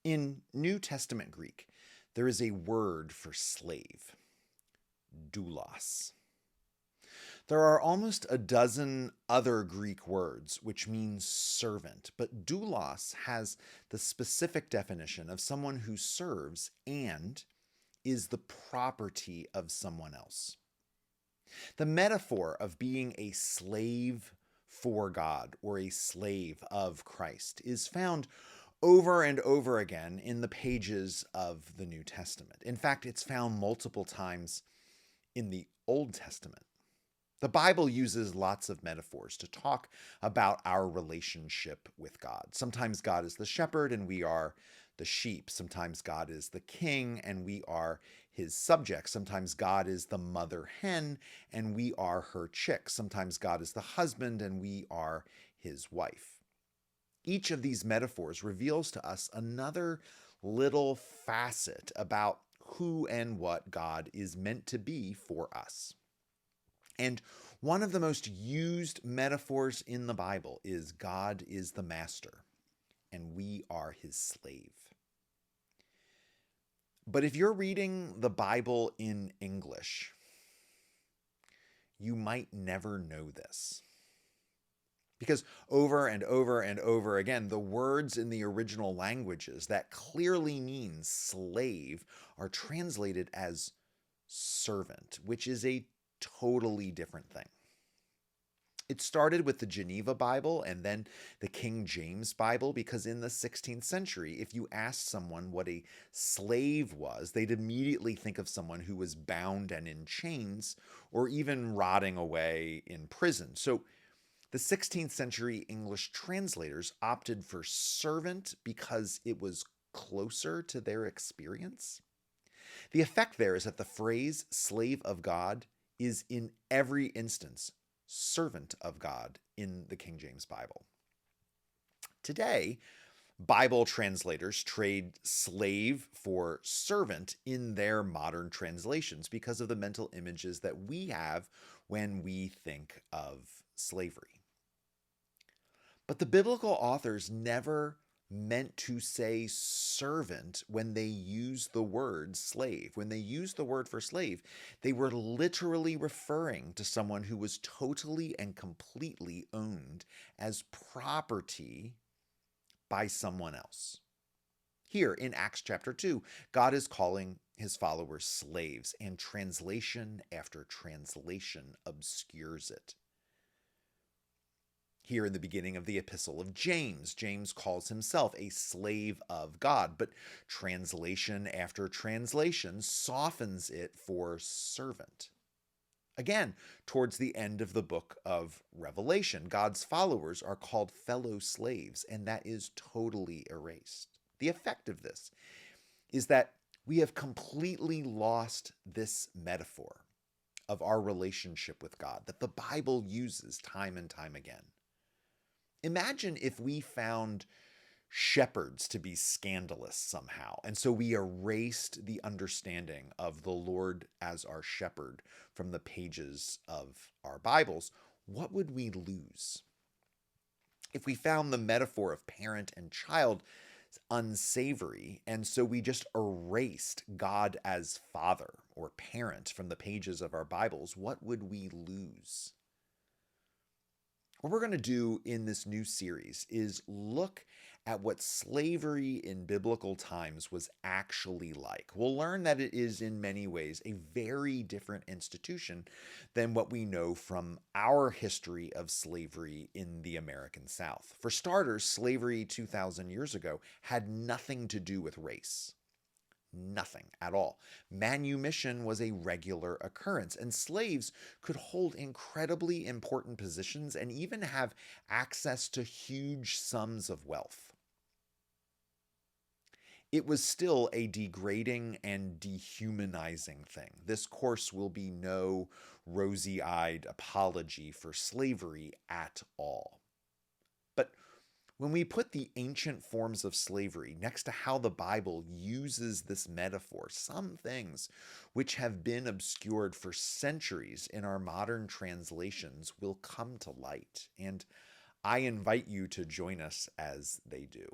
In New Testament Greek, there is a word for slave, doulos. There are almost a dozen other Greek words which mean servant, but doulos has the specific definition of someone who serves and is the property of someone else. The metaphor of being a slave for God or a slave of Christ is found over and over again in the pages of the New Testament. In fact, it's found multiple times in the Old Testament. The Bible uses lots of metaphors to talk about our relationship with God. Sometimes God is the shepherd and we are the sheep. Sometimes God is the king and we are his subjects. Sometimes God is the mother hen and we are her chicks. Sometimes God is the husband and we are his wife. Each of these metaphors reveals to us another little facet about who and what God is meant to be for us. And one of the most used metaphors in the Bible is God is the master and we are his slave. But if you're reading the Bible in English, you might never know this. Because over and over and over again, the words in the original languages that clearly mean slave are translated as servant, which is a totally different thing. It started with the Geneva Bible and then the King James Bible because in the 16th century, if you asked someone what a slave was, they'd immediately think of someone who was bound and in chains or even rotting away in prison. So the 16th century English translators opted for servant because it was closer to their experience. The effect there is that the phrase slave of God is in every instance servant of God in the King James Bible. Today, Bible translators trade slave for servant in their modern translations because of the mental images that we have when we think of slavery. But the biblical authors never meant to say servant when they used the word slave. When they used the word for slave, they were literally referring to someone who was totally and completely owned as property by someone else. Here in Acts chapter 2, God is calling his followers slaves, and translation after translation obscures it. Here in the beginning of the epistle of James, James calls himself a slave of God, but translation after translation softens it for servant. Again, towards the end of the book of Revelation, God's followers are called fellow slaves, and that is totally erased. The effect of this is that we have completely lost this metaphor of our relationship with God that the Bible uses time and time again. Imagine if we found shepherds to be scandalous somehow, and so we erased the understanding of the Lord as our shepherd from the pages of our Bibles. What would we lose? If we found the metaphor of parent and child unsavory, and so we just erased God as father or parent from the pages of our Bibles, what would we lose? What we're going to do in this new series is look at what slavery in biblical times was actually like. We'll learn that it is in many ways a very different institution than what we know from our history of slavery in the American South. For starters, slavery 2,000 years ago had nothing to do with race. Nothing at all. Manumission was a regular occurrence, and slaves could hold incredibly important positions and even have access to huge sums of wealth. It was still a degrading and dehumanizing thing. This course will be no rosy-eyed apology for slavery at all. But when we put the ancient forms of slavery next to how the Bible uses this metaphor, some things which have been obscured for centuries in our modern translations will come to light, and I invite you to join us as they do.